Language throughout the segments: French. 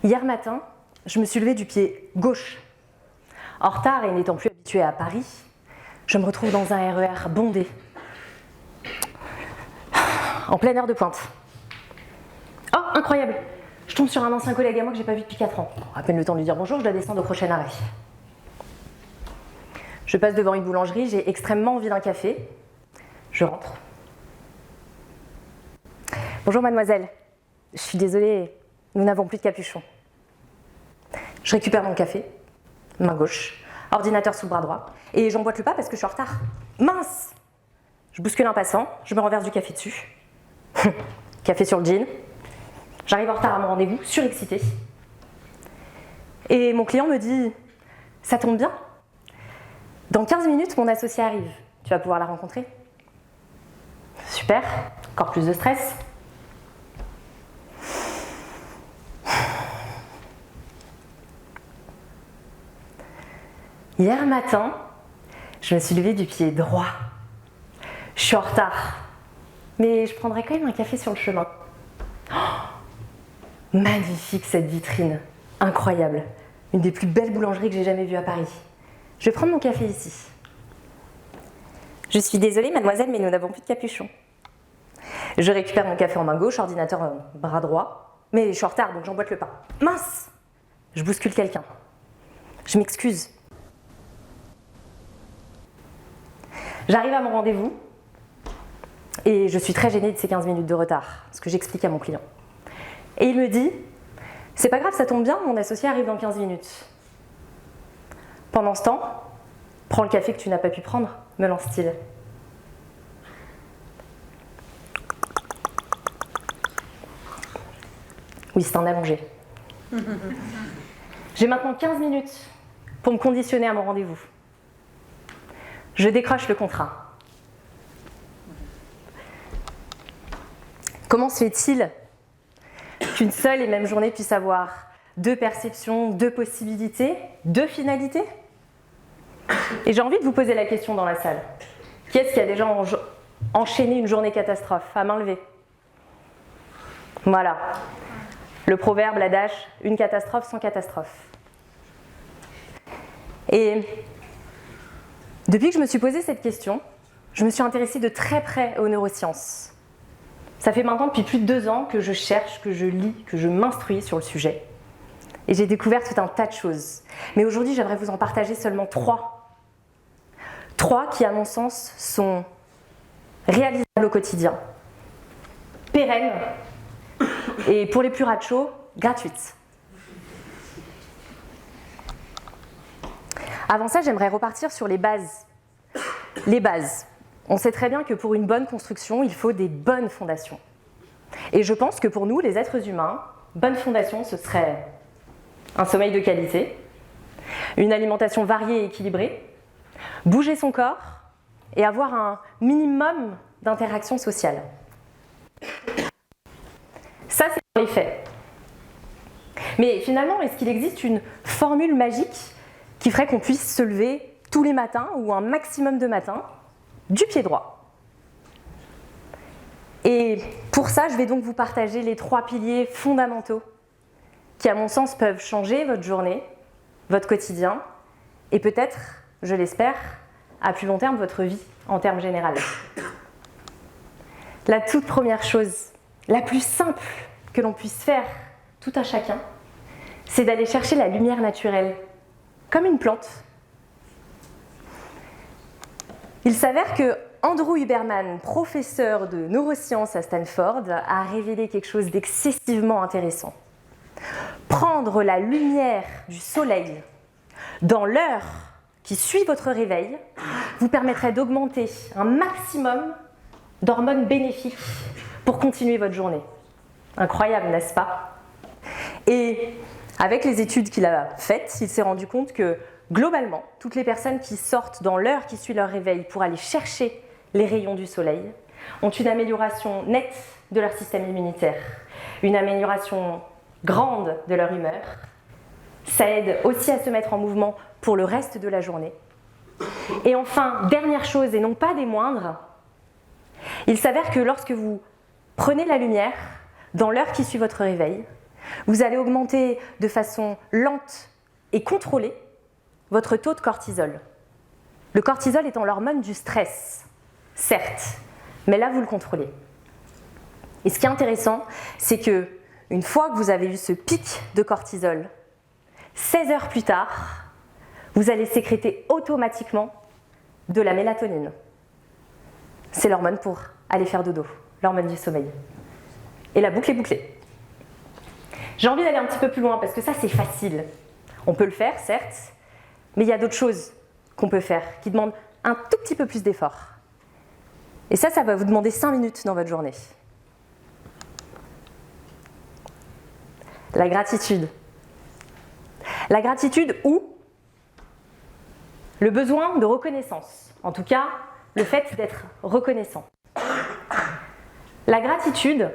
Hier matin, je me suis levée du pied gauche. En retard et n'étant plus habituée à Paris, je me retrouve dans un RER bondé, en pleine heure de pointe. Oh, incroyable! Je tombe sur un ancien collègue à moi que j'ai pas vu depuis 4 ans. À peine le temps de lui dire bonjour, je dois descendre au prochain arrêt. Je passe devant une boulangerie, j'ai extrêmement envie d'un café. Je rentre. Bonjour mademoiselle, je suis désolée, nous n'avons plus de capuchon. Je récupère mon café, main gauche, ordinateur sous le bras droit, et j'emboîte le pas parce que je suis en retard. Mince! Je bouscule un passant, je me renverse du café dessus. Café sur le jean. J'arrive en retard à mon rendez-vous, surexcitée. Et mon client me dit « Ça tombe bien, dans 15 minutes, mon associé arrive. Tu vas pouvoir la rencontrer ?» Super, encore plus de stress. Hier matin, je me suis levée du pied droit. Je suis en retard, mais je prendrai quand même un café sur le chemin. Oh, magnifique cette vitrine, incroyable. Une des plus belles boulangeries que j'ai jamais vues à Paris. Je vais prendre mon café ici. Je suis désolée mademoiselle, mais nous n'avons plus de capuchon. Je récupère mon café en main gauche, ordinateur bras droit, mais je suis en retard donc j'emboîte le pas. Mince! Je bouscule quelqu'un. Je m'excuse. J'arrive à mon rendez-vous et je suis très gênée de ces 15 minutes de retard, ce que j'explique à mon client. Et il me dit « C'est pas grave, ça tombe bien, mon associé arrive dans 15 minutes. » Pendant ce temps, prends le café que tu n'as pas pu prendre, me lance-t-il. Oui, c'est un allongé. J'ai maintenant 15 minutes pour me conditionner à mon rendez-vous. Je décroche le contrat. Comment se fait-il qu'une seule et même journée puisse avoir 2 perceptions, 2 possibilités, 2 finalités? Et j'ai envie de vous poser la question dans la salle. Qui est-ce qui a déjà enchaîné une journée catastrophe? À main levée. Voilà. Le proverbe, l'adage, une catastrophe sans catastrophe. Et depuis que je me suis posé cette question, je me suis intéressée de très près aux neurosciences. Ça fait maintenant depuis plus de 2 ans que je cherche, que je lis, que je m'instruis sur le sujet. Et j'ai découvert tout un tas de choses. Mais aujourd'hui, j'aimerais vous en partager seulement 3. 3 qui, à mon sens, sont réalisables au quotidien, pérennes et, pour les plus rachos, gratuites. Avant ça, j'aimerais repartir sur les bases. Les bases. On sait très bien que pour une bonne construction, il faut des bonnes fondations. Et je pense que pour nous, les êtres humains, bonne fondation, ce serait un sommeil de qualité, une alimentation variée et équilibrée, bouger son corps et avoir un minimum d'interaction sociale. Ça, c'est dans les faits. Mais finalement, est-ce qu'il existe une formule magique qui ferait qu'on puisse se lever tous les matins ou un maximum de matins du pied droit? Et pour ça, je vais donc vous partager les 3 piliers fondamentaux qui, à mon sens, peuvent changer votre journée, votre quotidien et peut-être, je l'espère, à plus long terme, votre vie en termes généraux. La toute première chose, la plus simple que l'on puisse faire tout un chacun, c'est d'aller chercher la lumière naturelle, comme une plante. Il s'avère que Andrew Huberman, professeur de neurosciences à Stanford, a révélé quelque chose d'excessivement intéressant. Prendre la lumière du soleil dans l'heure qui suit votre réveil vous permettrait d'augmenter un maximum d'hormones bénéfiques pour continuer votre journée. Incroyable, n'est-ce pas? Et avec les études qu'il a faites, il s'est rendu compte que globalement, toutes les personnes qui sortent dans l'heure qui suit leur réveil pour aller chercher les rayons du soleil ont une amélioration nette de leur système immunitaire, une amélioration grande de leur humeur. Ça aide aussi à se mettre en mouvement pour le reste de la journée. Et enfin, dernière chose et non pas des moindres, il s'avère que lorsque vous prenez la lumière dans l'heure qui suit votre réveil, vous allez augmenter de façon lente et contrôlée votre taux de cortisol. Le cortisol étant l'hormone du stress, certes, mais là vous le contrôlez. Et ce qui est intéressant, c'est que une fois que vous avez eu ce pic de cortisol, 16 heures plus tard, vous allez sécréter automatiquement de la mélatonine. C'est l'hormone pour aller faire dodo, l'hormone du sommeil. Et la boucle est bouclée. J'ai envie d'aller un petit peu plus loin parce que ça c'est facile. On peut le faire, certes, mais il y a d'autres choses qu'on peut faire qui demandent un tout petit peu plus d'effort. Et ça va vous demander 5 minutes dans votre journée. La gratitude. La gratitude ou le besoin de reconnaissance. En tout cas, le fait d'être reconnaissant. La gratitude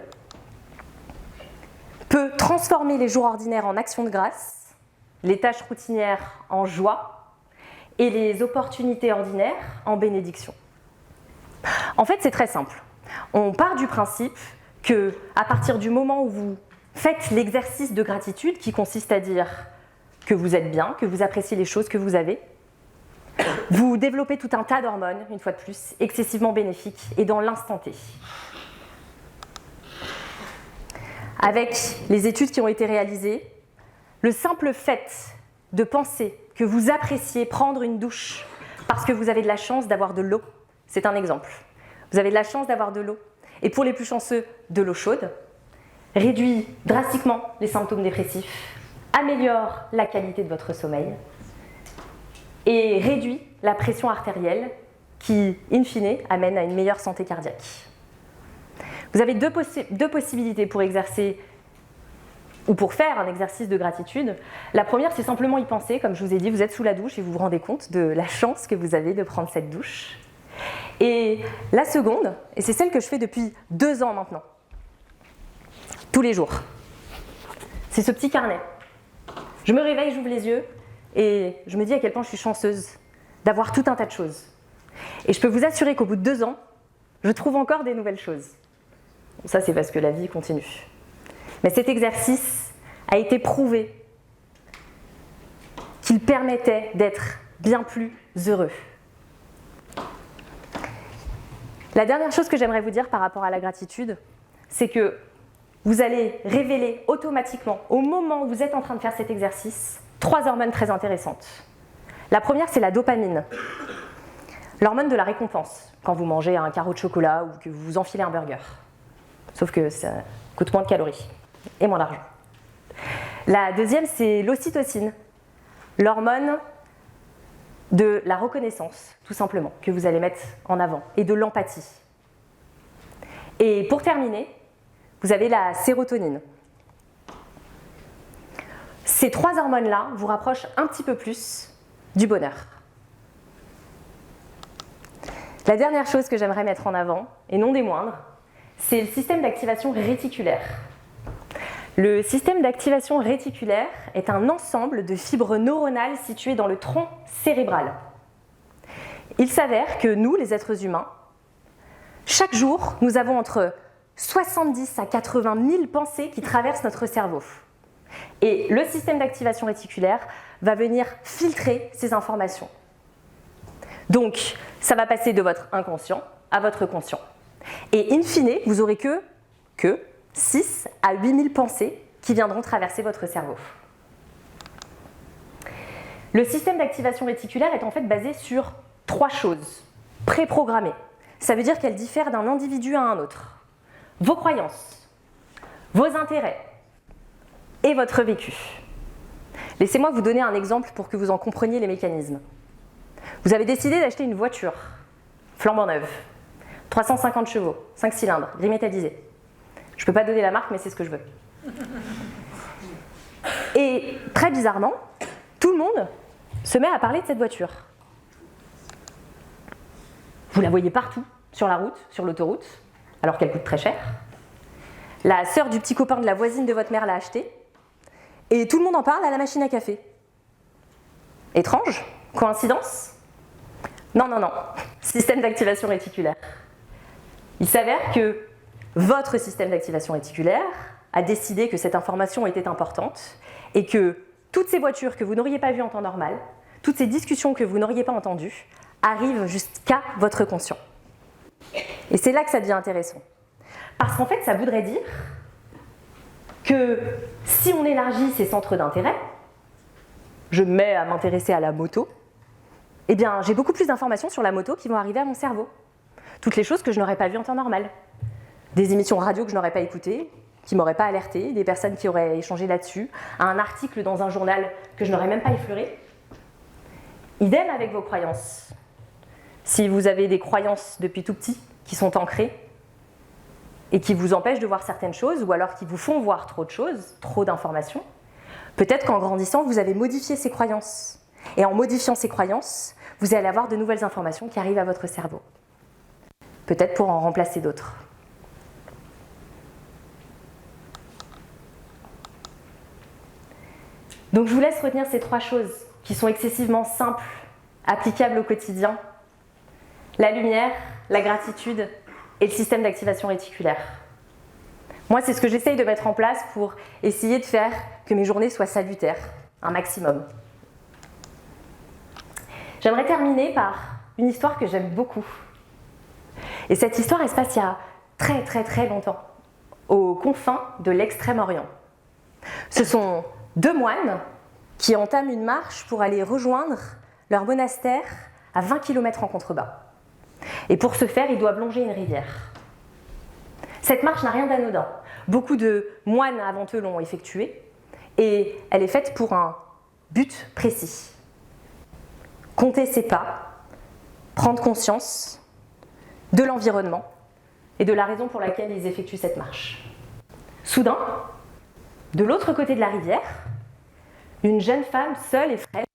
peut transformer les jours ordinaires en actions de grâce, les tâches routinières en joie et les opportunités ordinaires en bénédiction. En fait, c'est très simple. On part du principe que, à partir du moment où vous faites l'exercice de gratitude qui consiste à dire que vous êtes bien, que vous appréciez les choses que vous avez, vous développez tout un tas d'hormones, une fois de plus, excessivement bénéfiques et dans l'instant T. Avec les études qui ont été réalisées, le simple fait de penser que vous appréciez prendre une douche parce que vous avez de la chance d'avoir de l'eau, c'est un exemple. Vous avez de la chance d'avoir de l'eau, et pour les plus chanceux, de l'eau chaude, réduit drastiquement les symptômes dépressifs, améliore la qualité de votre sommeil et réduit la pression artérielle qui, in fine, amène à une meilleure santé cardiaque. Vous avez deux possibilités pour exercer ou pour faire un exercice de gratitude. La première, c'est simplement y penser. Comme je vous ai dit, vous êtes sous la douche et vous vous rendez compte de la chance que vous avez de prendre cette douche. Et la seconde, et c'est celle que je fais depuis 2 ans maintenant, tous les jours, c'est ce petit carnet. Je me réveille, j'ouvre les yeux et je me dis à quel point je suis chanceuse d'avoir tout un tas de choses. Et je peux vous assurer qu'au bout de 2 ans, je trouve encore des nouvelles choses. Ça, c'est parce que la vie continue. Mais cet exercice a été prouvé qu'il permettait d'être bien plus heureux. La dernière chose que j'aimerais vous dire par rapport à la gratitude, c'est que vous allez révéler automatiquement, au moment où vous êtes en train de faire cet exercice, 3 hormones très intéressantes. La première, c'est la dopamine, l'hormone de la récompense, quand vous mangez un carreau de chocolat ou que vous vous enfilez un burger. Sauf que ça coûte moins de calories et moins d'argent. La deuxième, c'est l'ocytocine, l'hormone de la reconnaissance, tout simplement, que vous allez mettre en avant, et de l'empathie. Et pour terminer, vous avez la sérotonine. Ces 3 hormones-là vous rapprochent un petit peu plus du bonheur. La dernière chose que j'aimerais mettre en avant, et non des moindres, c'est le système d'activation réticulaire. Le système d'activation réticulaire est un ensemble de fibres neuronales situées dans le tronc cérébral. Il s'avère que nous, les êtres humains, chaque jour, nous avons entre 70 à 80 000 pensées qui traversent notre cerveau. Et le système d'activation réticulaire va venir filtrer ces informations. Donc, ça va passer de votre inconscient à votre conscient. Et in fine, vous n'aurez que 6 à 8 000 pensées qui viendront traverser votre cerveau. Le système d'activation réticulaire est en fait basé sur 3 choses préprogrammées. Ça veut dire qu'elles diffèrent d'un individu à un autre. Vos croyances, vos intérêts et votre vécu. Laissez-moi vous donner un exemple pour que vous en compreniez les mécanismes. Vous avez décidé d'acheter une voiture flambant neuve, 350 chevaux, 5 cylindres, gris métallisé. Je ne peux pas donner la marque, mais c'est ce que je veux. Et très bizarrement, tout le monde se met à parler de cette voiture. Vous la voyez partout, sur la route, sur l'autoroute, alors qu'elle coûte très cher. La sœur du petit copain de la voisine de votre mère l'a achetée. Et tout le monde en parle à la machine à café. Étrange ? Coïncidence ? Non. Système d'activation réticulaire. Il s'avère que votre système d'activation réticulaire a décidé que cette information était importante et que toutes ces voitures que vous n'auriez pas vues en temps normal, toutes ces discussions que vous n'auriez pas entendues, arrivent jusqu'à votre conscient. Et c'est là que ça devient intéressant. Parce qu'en fait, ça voudrait dire que si on élargit ces centres d'intérêt, je me mets à m'intéresser à la moto, eh bien, j'ai beaucoup plus d'informations sur la moto qui vont arriver à mon cerveau. Toutes les choses que je n'aurais pas vues en temps normal. Des émissions radio que je n'aurais pas écoutées, qui ne m'auraient pas alerté, des personnes qui auraient échangé là-dessus, un article dans un journal que je n'aurais même pas effleuré. Idem avec vos croyances. Si vous avez des croyances depuis tout petit qui sont ancrées et qui vous empêchent de voir certaines choses ou alors qui vous font voir trop de choses, trop d'informations, peut-être qu'en grandissant, vous avez modifié ces croyances. Et en modifiant ces croyances, vous allez avoir de nouvelles informations qui arrivent à votre cerveau. Peut-être pour en remplacer d'autres. Donc je vous laisse retenir ces 3 choses qui sont excessivement simples, applicables au quotidien. La lumière, la gratitude et le système d'activation réticulaire. Moi, c'est ce que j'essaye de mettre en place pour essayer de faire que mes journées soient salutaires, un maximum. J'aimerais terminer par une histoire que j'aime beaucoup. Et cette histoire, elle se passe il y a très très très longtemps, aux confins de l'Extrême-Orient. Ce sont 2 moines qui entament une marche pour aller rejoindre leur monastère à 20 km en contrebas. Et pour ce faire, ils doivent longer une rivière. Cette marche n'a rien d'anodin. Beaucoup de moines avant eux l'ont effectuée et elle est faite pour un but précis. Compter ses pas, prendre conscience de l'environnement et de la raison pour laquelle ils effectuent cette marche. Soudain, de l'autre côté de la rivière, une jeune femme seule et frêle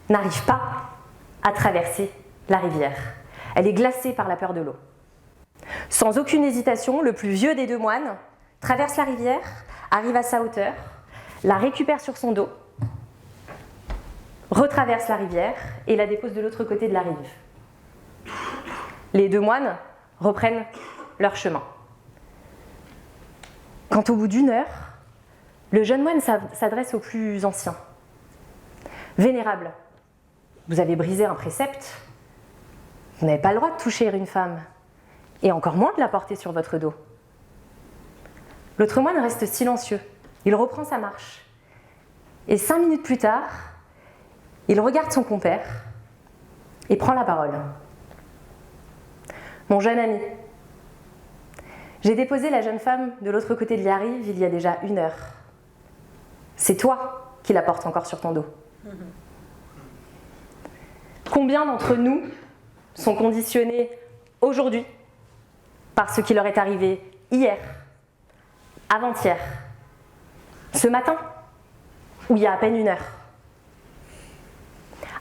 n'arrive pas à traverser la rivière. Elle est glacée par la peur de l'eau. Sans aucune hésitation, le plus vieux des 2 moines traverse la rivière, arrive à sa hauteur, la récupère sur son dos, retraverse la rivière et la dépose de l'autre côté de la rive. Les 2 moines reprennent leur chemin. Quand au bout d'1 heure, le jeune moine s'adresse au plus ancien. « Vénérable, vous avez brisé un précepte. Vous n'avez pas le droit de toucher une femme, et encore moins de la porter sur votre dos. » L'autre moine reste silencieux. Il reprend sa marche. Et 5 minutes plus tard, il regarde son compère et prend la parole. « Mon jeune ami, j'ai déposé la jeune femme de l'autre côté de la rive il y a déjà 1 heure. C'est toi qui la portes encore sur ton dos. Combien d'entre nous sont conditionnés aujourd'hui par ce qui leur est arrivé hier, avant-hier, ce matin, ou il y a à peine 1 heure?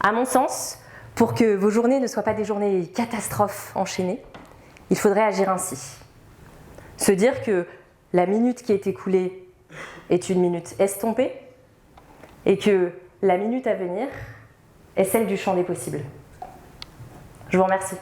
À mon sens, pour que vos journées ne soient pas des journées catastrophes enchaînées, il faudrait agir ainsi. Se dire que la minute qui est écoulée est une minute estompée et que la minute à venir est celle du champ des possibles. Je vous remercie.